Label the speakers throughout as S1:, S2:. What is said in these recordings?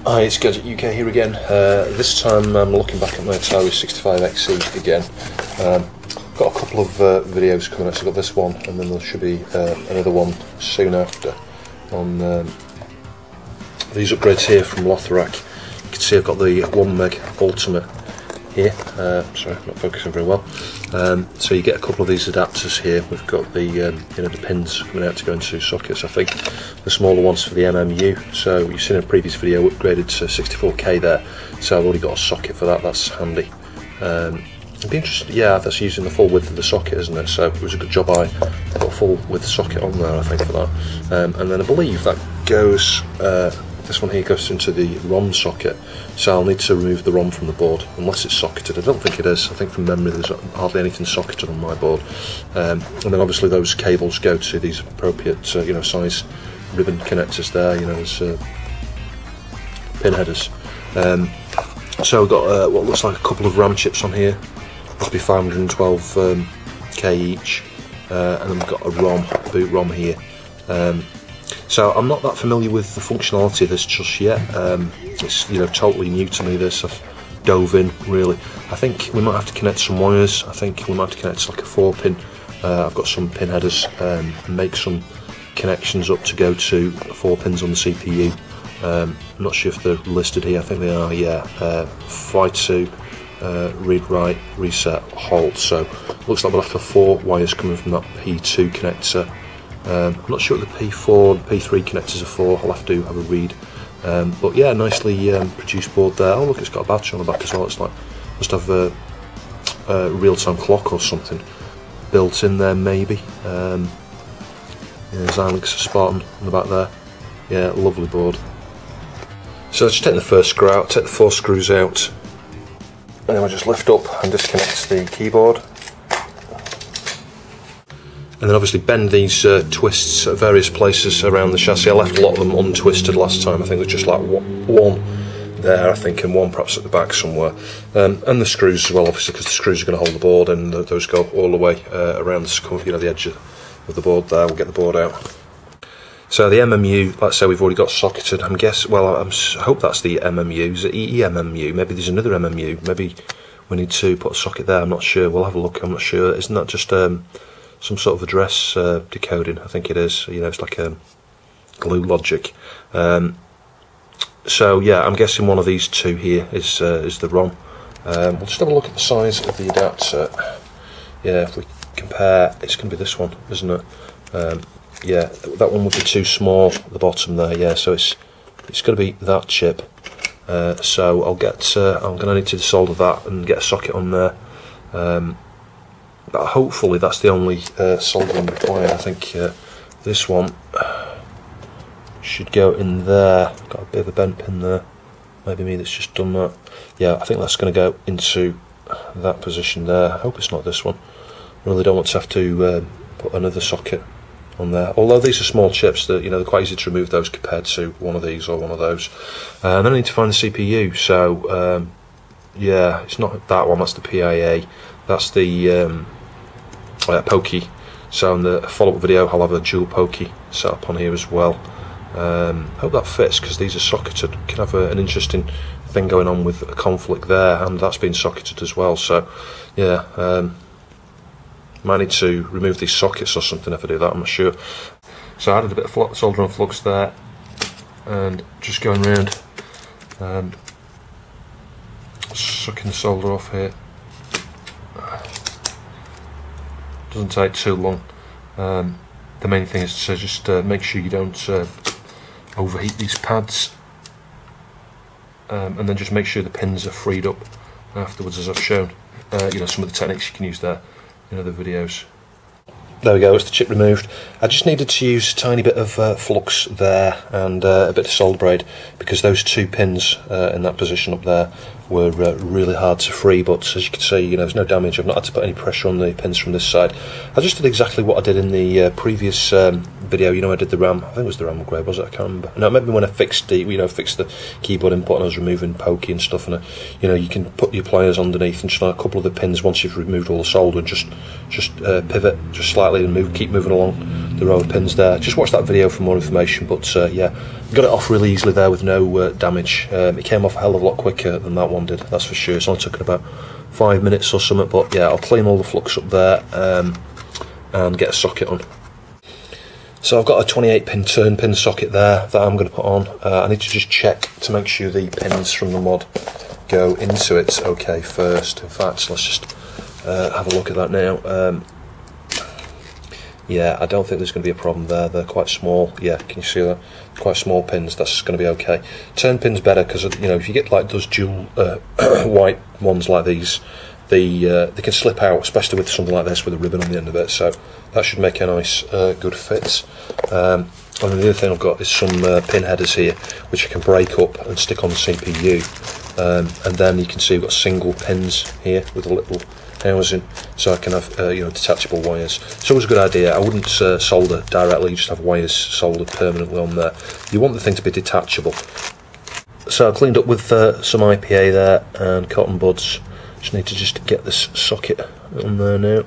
S1: Hi, it's Gadget UK here again. This time I'm looking back at my Atari 65XE again. Got a couple of videos coming out, so I've got this one and then there should be another one soon after on these upgrades here from Lotharek. You can see I've got the 1 meg Ultimate here. Sorry, not focusing very well. So you get a couple of these adapters here. We've got the the pins coming out to go into sockets. I think the smaller ones for the MMU. So you've seen in a previous video upgraded to 64K there. So I've already got a socket for that. That's handy. It'd be interesting. Yeah, that's using the full width of the socket, isn't it? So it was a good job I got a full width socket on there, I think, for that. And then I believe that goes. This one here goes into the ROM socket, so I'll need to remove the ROM from the board, unless it's socketed. I don't think it is. I think from memory there's hardly anything socketed on my board. And then obviously those cables go to these appropriate size ribbon connectors there, as pin headers. So we've got what looks like a couple of RAM chips on here, must be 512K each, and then we've got a ROM, boot ROM here. So I'm not that familiar with the functionality of this just yet. It's totally new to me. This I've dove in really. I think we might have to connect some wires. I think we might have to connect like a 4-pin. I've got some pin headers and make some connections up to go to 4 pins on the CPU. I'm not sure if they're listed here. I think they are. Yeah, fly to read, write, reset, halt. So looks like we'll have 4 wires coming from that P2 connector. I'm not sure what the P4 and P3 connectors are for. I'll have to have a read. But yeah, nicely produced board there. Oh look, it's got a battery on the back as well. It's like must have a real-time clock or something built in there, maybe. Xilinx Spartan on the back there. Yeah, lovely board. So just take the first screw out, take the 4 screws out, and then I just lift up and disconnect the keyboard. And then obviously bend these twists at various places around the chassis. I left a lot of them untwisted last time. I think there's just like one there, I think, and one perhaps at the back somewhere. And the screws as well, obviously, because the screws are going to hold the board, and those go all the way around the edge of the board there. We'll get the board out. So the MMU, let's say we've already got socketed. I hope that's the MMU. Is it EMMU? Maybe there's another MMU. Maybe we need to put a socket there. I'm not sure. We'll have a look. I'm not sure. Isn't that just some sort of address decoding? I think it is. It's like a glue logic. So yeah, I'm guessing one of these two here is the ROM. We'll just have a look at the size of the adapter. Yeah, if we compare, it's going to be this one, isn't it? Yeah, that one would be too small at the bottom there. Yeah, so it's going to be that chip. So I'm going to need to desolder that and get a socket on there. But hopefully that's the only soldering required. I think this one should go in there. Got a bit of a bent pin there. Maybe me that's just done that. Yeah, I think that's going to go into that position there. I hope it's not this one. Really don't want to have to put another socket on there. Although these are small chips, that they're quite easy to remove those compared to one of these or one of those. And then I need to find the CPU. So yeah, it's not that one. That's the PIA. That's the pokey. So in the follow-up video I'll have a dual pokey set up on here as well. Hope that fits, because these are socketed. Can have an interesting thing going on with a conflict there, and that's been socketed as well. So yeah, might need to remove these sockets or something if I do that, I'm not sure. So I added a bit of solder and flux there, and just going around sucking the solder off here. Doesn't take too long. The main thing is to just make sure you don't overheat these pads, and then just make sure the pins are freed up afterwards, as I've shown. Some of the techniques you can use there in other videos. There we go, it's the chip removed. I just needed to use a tiny bit of flux there and a bit of solder braid, because those 2 pins in that position up there were really hard to free, but as you can see, there's no damage. I've not had to put any pressure on the pins from this side. I just did exactly what I did in the previous video. I did the RAM. I think it was the RAM upgrade, was it? I can't remember. No, maybe when I fixed fixed the keyboard input and I was removing pokey and stuff, and you can put your pliers underneath and just like a couple of the pins once you've removed all the solder, and just pivot just slightly and keep moving along the row of pins there. Just watch that video for more information, but yeah, got it off really easily there with no damage. It came off a hell of a lot quicker than that one did, that's for sure. It's only took about 5 minutes or something, but yeah, I'll clean all the flux up there and get a socket on. So I've got a 28 pin turn pin socket there that I'm going to put on. I need to just check to make sure the pins from the mod go into it okay first. In fact, let's just have a look at that now. Yeah, I don't think there's going to be a problem there. They're quite small. Yeah, can you see that? Quite small pins. That's going to be okay. Turn pin's better because, you know, if you get like those dual white ones like these, they can slip out, especially with something like this with a ribbon on the end of it. So that should make a nice, good fit. And the other thing I've got is some pin headers here, which I can break up and stick on the CPU. And then you can see we've got single pins here with a little housing, so I can have you know, detachable wires. It's always a good idea. I wouldn't solder directly, just have wires soldered permanently on there. You want the thing to be detachable. So I cleaned up with some IPA there and cotton buds. Just need to just get this socket on there now.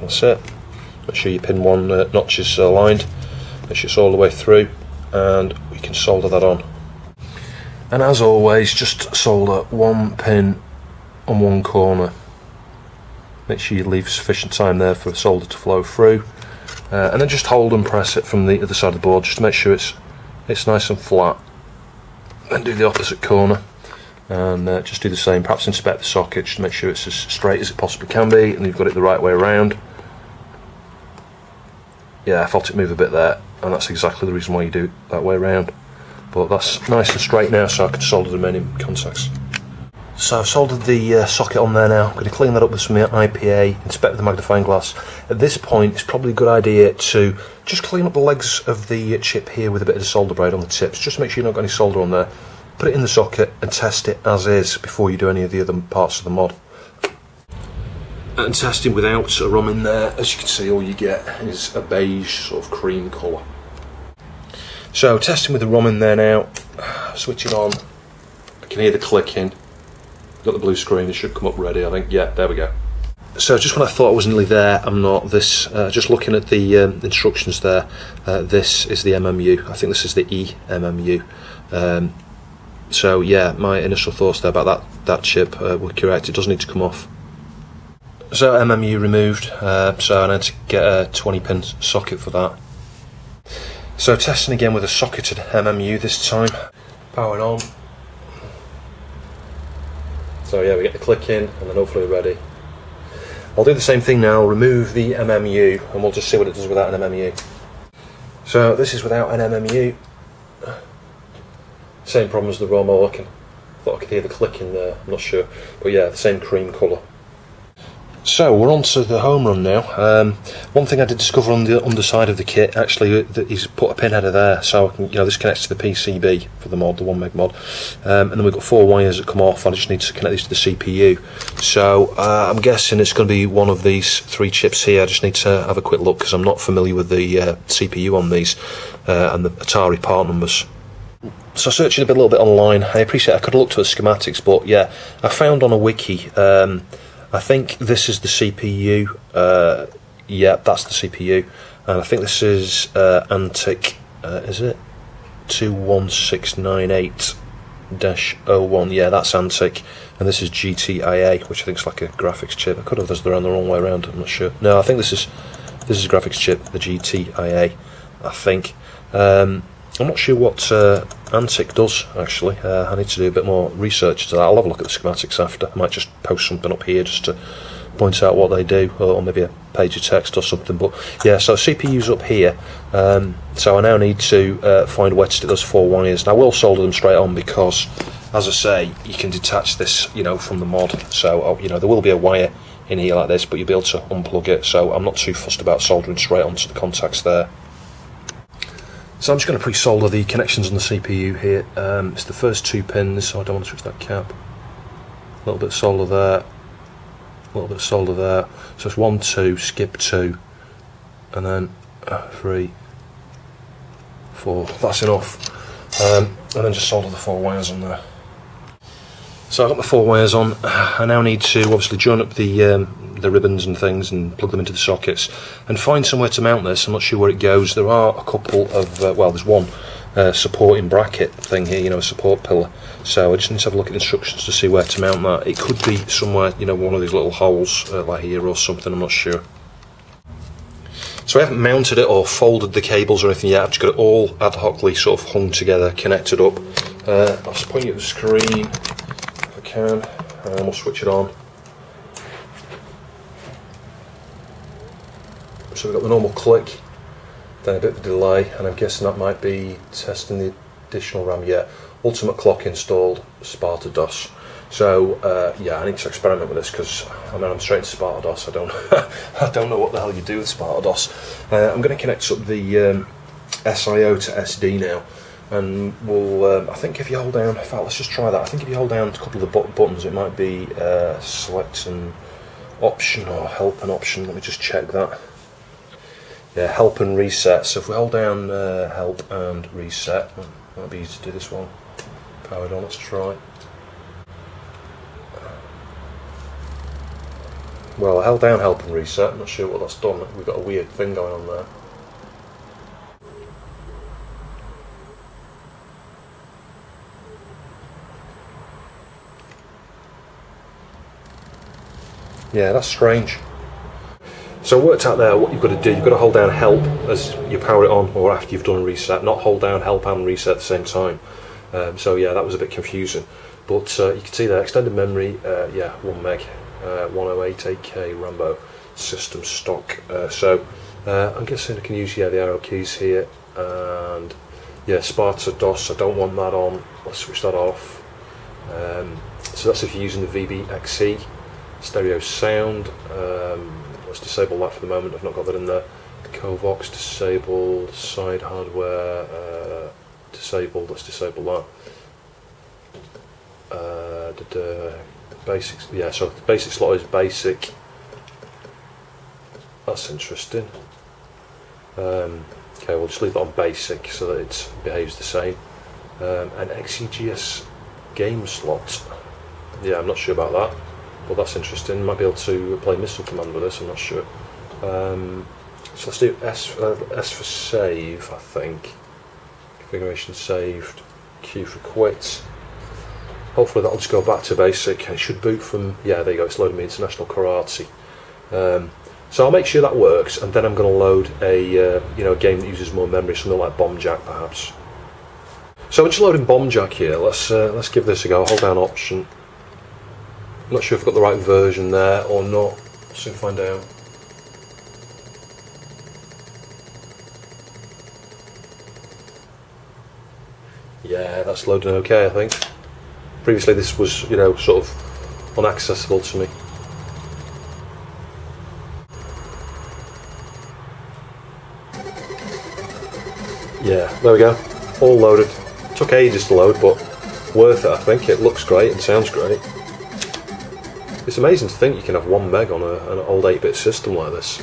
S1: That's it. Make sure your pin 1 notch is aligned. Make sure it's all the way through, and we can solder that on. And as always, just solder 1 pin on 1 corner. Make sure you leave sufficient time there for the solder to flow through, and then just hold and press it from the other side of the board just to make sure it's nice and flat. Then do the opposite corner, and just do the same. Perhaps inspect the socket just to make sure it's as straight as it possibly can be, and you've got it the right way around. Yeah, I felt it move a bit there, and that's exactly the reason why you do it that way around. But that's nice and straight now, so I can solder the remaining contacts. So I've soldered the socket on there now. I'm going to clean that up with some IPA, inspect with the magnifying glass. At this point, it's probably a good idea to just clean up the legs of the chip here with a bit of the solder braid on the tips, just to make sure you've not got any solder on there. Put it in the socket and test it as is before you do any of the other parts of the mod. And testing without a ROM in there, as you can see, all you get is a beige sort of cream colour. So testing with the ROM in there now, switching on, I can hear the clicking, got the blue screen, it should come up ready I think, yeah, there we go. So just when I thought I was nearly there, I'm not. Just looking at the instructions there, this is the MMU, I think this is the eMMU. So yeah, my initial thoughts there about that chip were correct, it does need to come off. So MMU removed, so I need to get a 20 pin socket for that. So testing again with a socketed MMU this time. Powering on. So yeah, we get the click in and then hopefully we're ready. I'll do the same thing now, remove the MMU and we'll just see what it does without an MMU. So this is without an MMU. Same problem as the ROM, I thought I could hear the clicking there, I'm not sure. But yeah, the same cream colour. So we're on to the home run now. One thing I did discover on the underside of the kit, actually, that he's put a pin header there, so I can, you know, this connects to the PCB for the mod, the 1 meg mod, and then we've got 4 wires that come off. I just need to connect these to the CPU. So I'm guessing it's going to be one of these 3 chips here. I just need to have a quick look because I'm not familiar with the CPU on these and the Atari part numbers. So searching a little bit online, I appreciate I could have looked at the schematics, but yeah, I found on a wiki. I think this is the CPU, yeah, that's the CPU, and I think this is Antic, is it? 21698-01, yeah, that's Antic, and this is GTIA, which I think is like a graphics chip. I could have done the wrong way around, I'm not sure. No, I think this is a graphics chip, the GTIA, I think. I'm not sure what Antic does, actually. I need to do a bit more research to that. I'll have a look at the schematics after. I might just post something up here just to point out what they do, or maybe a page of text or something. But yeah, so CPU's up here. So I now need to find where to stick those 4 wires. And I will solder them straight on because, as I say, you can detach this, you know, from the mod. So you know, there will be a wire in here like this, but you'll be able to unplug it. So I'm not too fussed about soldering straight onto the contacts there. So I'm just going to pre-solder the connections on the CPU here. It's the first 2 pins, so I don't want to switch that cap. A little bit of solder there, a little bit of solder there. So it's 1, 2, skip 2, and then 3, 4. That's enough. And then just solder the 4 wires on there. So I've got the 4 wires on. I now need to obviously join up the the ribbons and things and plug them into the sockets and find somewhere to mount this. I'm not sure where it goes. There are a couple of, well, there's one supporting bracket thing here, you know, a support pillar. So I just need to have a look at the instructions to see where to mount that. It could be somewhere, you know, one of these little holes like here or something, I'm not sure. So I haven't mounted it or folded the cables or anything yet. I've just got it all ad hocly sort of hung together, connected up. I'll just point you at the screen if I can, and we'll switch it on. So we've got the normal click, then a bit of a delay, and I'm guessing that might be testing the additional RAM. Yeah, ultimate clock installed, Sparta DOS. So yeah, I need to experiment with this because I mean I'm straight into Sparta DOS. I don't I don't know what the hell you do with Sparta DOS. I'm going to connect up the SIO to SD now, and we'll. I think if you hold down, in fact, let's just try that. I think if you hold down a couple of the buttons, it might be select an option or help an option. Let me just check that. Yeah, help and reset. So if we hold down help and reset, might be easy to do this one. Powered on. Let's try. Well, I held down help and reset. I'm not sure what that's done. We've got a weird thing going on there. Yeah, that's strange. So I worked out there what you've got to do. You've got to hold down help as you power it on or after you've done a reset, not hold down help and reset at the same time. So yeah, that was a bit confusing. But you can see there, extended memory, yeah, 1 meg. 1088K Rambo system stock. So I'm guessing I can use the arrow keys here, and yeah, Sparta DOS. I don't want that on. Let's switch that off. So that's if you're using the VBXE stereo sound. Let's disable that for the moment. I've not got that in there. Covox disabled. Side hardware disabled. Let's disable that. Basics, yeah, so the basic slot is basic. That's interesting. Okay, we'll just leave that on basic so that it behaves the same. An XEGS game slot. Yeah, I'm not sure about that, but that's interesting. Might be able to play Missile Command with this, I'm not sure. So let's do S for save, I think. Configuration saved. Q for quit. Hopefully that'll just go back to basic. It should boot from, yeah, there you go, it's loading me International Karate. So I'll make sure that works, and then I'm going to load a you know, a game that uses more memory, something like Bomb Jack perhaps. So I'm just loading Bomb Jack here. Let's give this a go. Hold down option. I'm not sure if I've got the right version there or not. We'll soon find out. Yeah, that's loading okay, I think. Previously this was, you know, sort of unaccessible to me. Yeah, there we go. All loaded. Took ages to load, but worth it, I think. It looks great and sounds great. It's amazing to think you can have 1 meg on an old 8-bit system like this.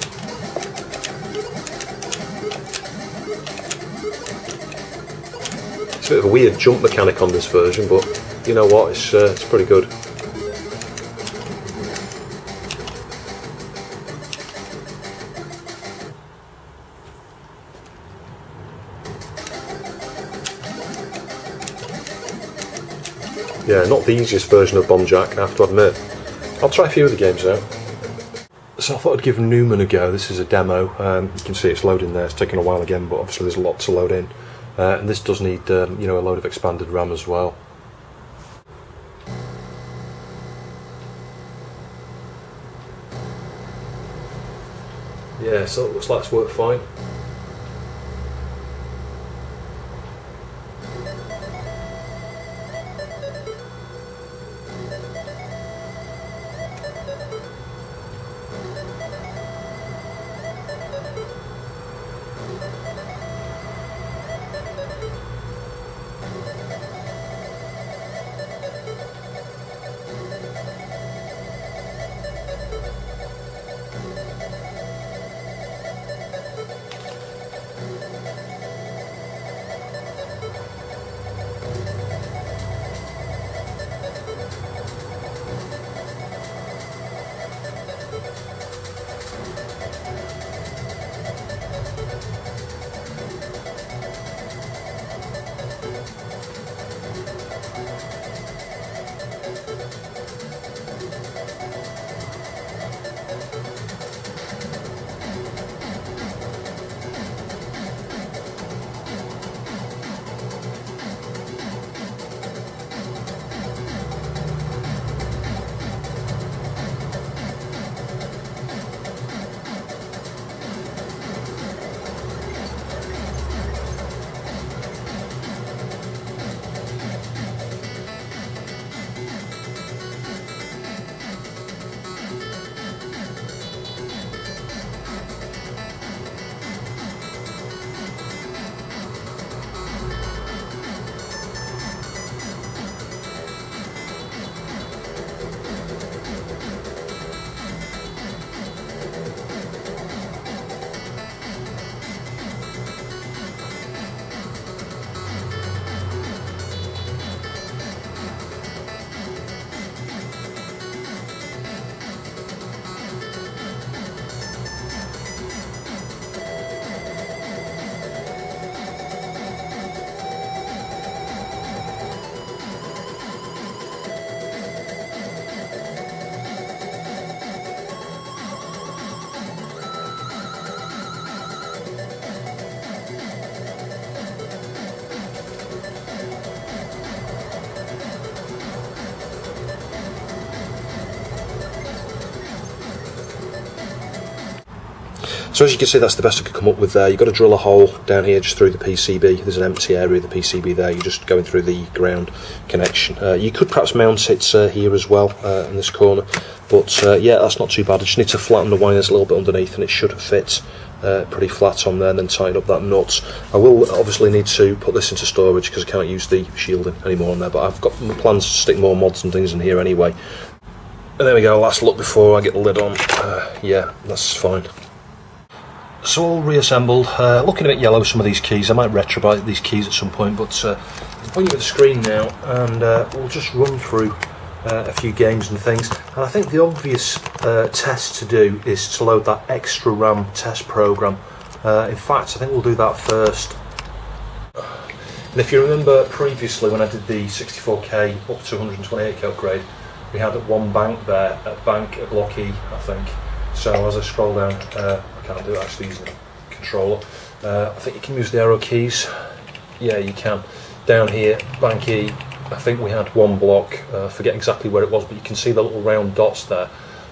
S1: It's a bit of a weird jump mechanic on this version, but you know what, it's pretty good. Yeah, not the easiest version of Bomb Jack, I have to admit. I'll try a few of the games out. So I thought I'd give Newman a go. This is a demo. You can see it's loading there. It's taking a while again, but obviously there's a lot to load in. And this does need, you know, a load of expanded RAM as well. Yeah, so it looks like it's worked fine. So as you can see, that's the best I could come up with there. You've got to drill a hole down here just through the PCB. There's an empty area of the PCB there. You're just going through the ground connection. You could perhaps mount it here as well in this corner, but yeah, that's not too bad. I just need to flatten the wires a little bit underneath and it should fit pretty flat on there, and then tighten up that nut. I will obviously need to put this into storage because I can't use the shielding anymore on there, but I've got plans to stick more mods and things in here anyway. And there we go, last look before I get the lid on. Yeah, that's fine. So all reassembled, looking a bit yellow, some of these keys. I might retrobite these keys at some point, but I'm pointing at the screen now, and we'll just run through a few games and things. And I think the obvious test to do is to load that extra RAM test program. In fact, I think we'll do that first. And if you remember previously when I did the 64K up to 128K upgrade, we had one bank there, at block E, I think. So as I scroll down, I can't do it actually using the controller. I think you can use the arrow keys. Yeah, you can. Down here, bank E, I think we had one block. I forget exactly where it was, but you can see the little round dots there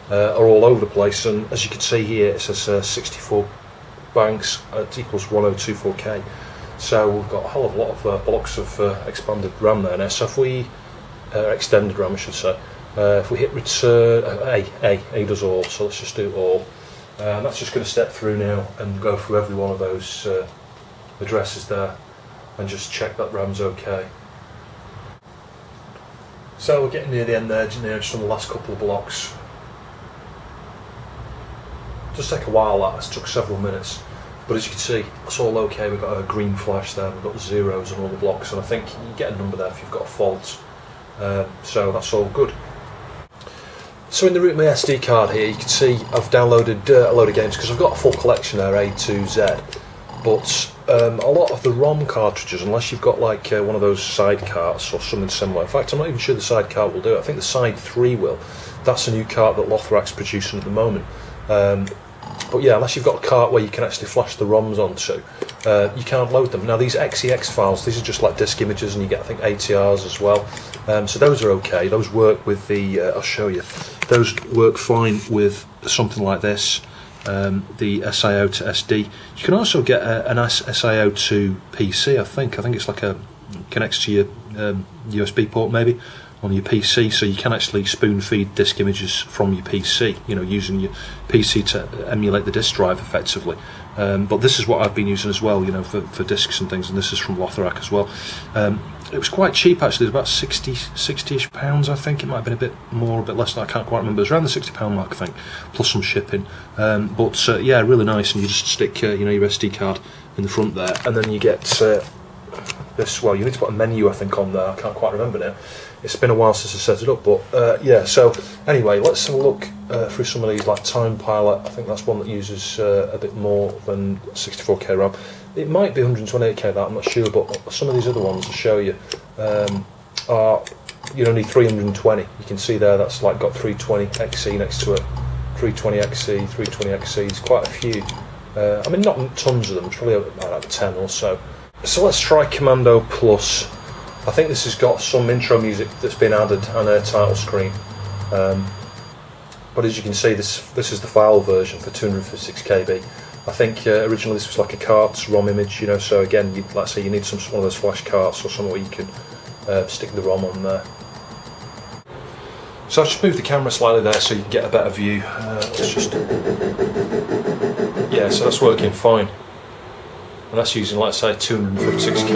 S1: are all over the place. And as you can see here, it says 64 banks. It equals 1024K. So we've got a whole lot of blocks of expanded RAM there now. So if we extended RAM, I should say. If we hit return, A does all, so let's just do all. And that's just going to step through now and go through every one of those addresses there and just check that RAM's okay. So we're getting near the end there, just on the last couple of blocks. Just take a while, that took several minutes, but as you can see, that's all okay. We've got a green flash there, we've got the zeros on all the blocks, and I think you get a number there if you've got a fault. So that's all good. So in the root of my SD card here, you can see I've downloaded a load of games because I've got a full collection there, A to Z. But a lot of the ROM cartridges, unless you've got like one of those side carts or something similar. In fact, I'm not even sure the side cart will do it. I think the side 3 will. That's a new cart that Lotharek's producing at the moment. But yeah, unless you've got a cart where you can actually flash the ROMs onto, you can't load them. Now these XEX files, these are just like disk images, and you get I think ATRs as well. So those are okay. Those work with the. I'll show you. Those work fine with something like this, the SIO to SD. You can also get an SIO to PC. I think it's like connects to your USB port maybe on your PC, so you can actually spoon feed disk images from your PC, using your PC to emulate the disk drive effectively. But this is what I've been using as well, for discs and things, and this is from Lotharek as well. It was quite cheap actually. It was about 60-ish pounds, I think. It might have been a bit more, a bit less, I can't quite remember. It was around the £60 mark, I think, plus some shipping. But yeah, really nice, and you just stick your SD card in the front there, and then you get this. Well, you need to put a menu, I think, on there. I can't quite remember now. It's been a while since I set it up, but yeah. So anyway, let's have a look through some of these, like Time Pilot. I think that's one that uses a bit more than 64K RAM. It might be 128K, that I'm not sure, but some of these other ones I'll show you are need 320. You can see there that's like got 320XE next to it, 320XE, 320XE. It's quite a few. I mean, not tons of them. It's probably about 10 or so. So let's try Commando Plus. I think this has got some intro music that's been added on a title screen. But as you can see, this is the file version for 256KB. I think originally this was like a cart's ROM image, so again, let's say you need one of those flash carts or somewhere where you can stick the ROM on there. So I've just moved the camera slightly there so you can get a better view. Let's just... Yeah, so that's working fine. And that's using, let's say, 256K.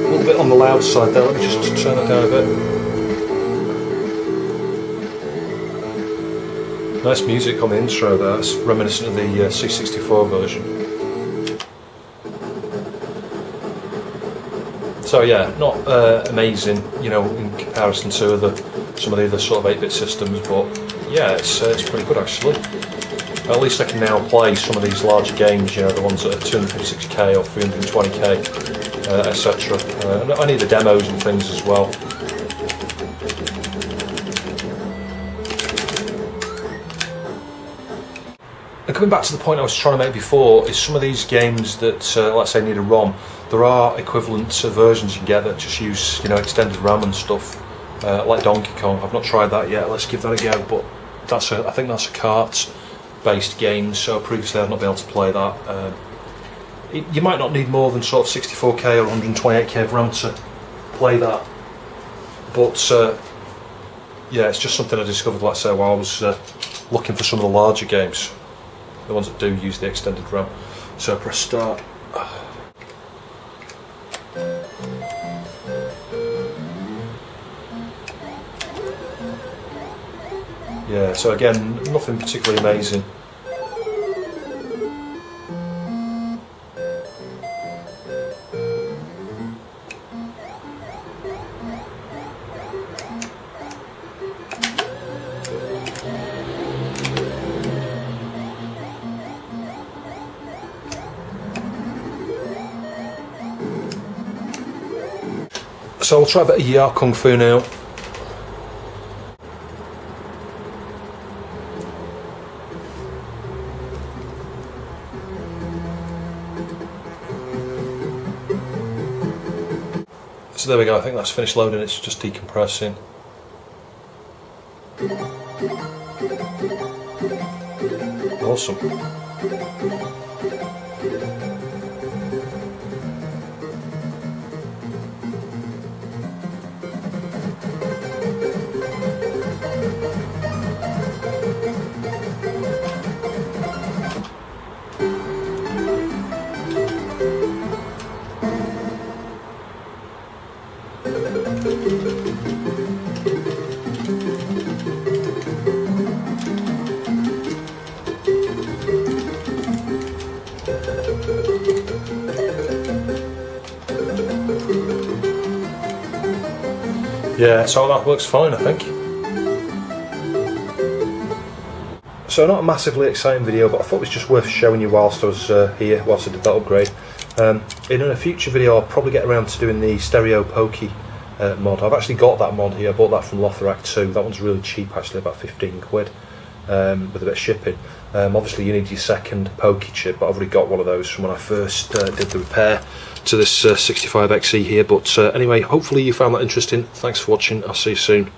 S1: A little bit on the loud side there, let me just turn that down a bit. Nice music on the intro there, it's reminiscent of the C64 version. So yeah, not amazing, in comparison to some of the other sort of 8-bit systems, but yeah, it's pretty good actually. At least I can now play some of these larger games, the ones that are 256K or 320K, etc. I need the demos and things as well. And coming back to the point I was trying to make before, is some of these games that, let's say, need a ROM, there are equivalent versions you can get that just use, extended RAM and stuff, like Donkey Kong. I've not tried that yet. Let's give that a go. But I think that's a cart. based games, so previously I've not been able to play that. You might not need more than sort of 64k or 128k of RAM to play that, but yeah, it's just something I discovered, like I say, while I was looking for some of the larger games, the ones that do use the extended RAM. So press start. Yeah, so again, nothing particularly amazing. So I'll try a bit of Ya Kung Fu now. So there we go, I think that's finished loading, it's just decompressing. Awesome. Yeah, so that works fine, I think. So not a massively exciting video, but I thought it was just worth showing you whilst I was here, whilst I did that upgrade. In a future video I'll probably get around to doing the stereo pokey mod. I've actually got that mod here, I bought that from Lotharek too. That one's really cheap actually, about 15 quid with a bit of shipping. Obviously you need your second pokey chip, but I've already got one of those from when I first did the repair to this 65XE here. But anyway, hopefully you found that interesting. Thanks for watching, I'll see you soon.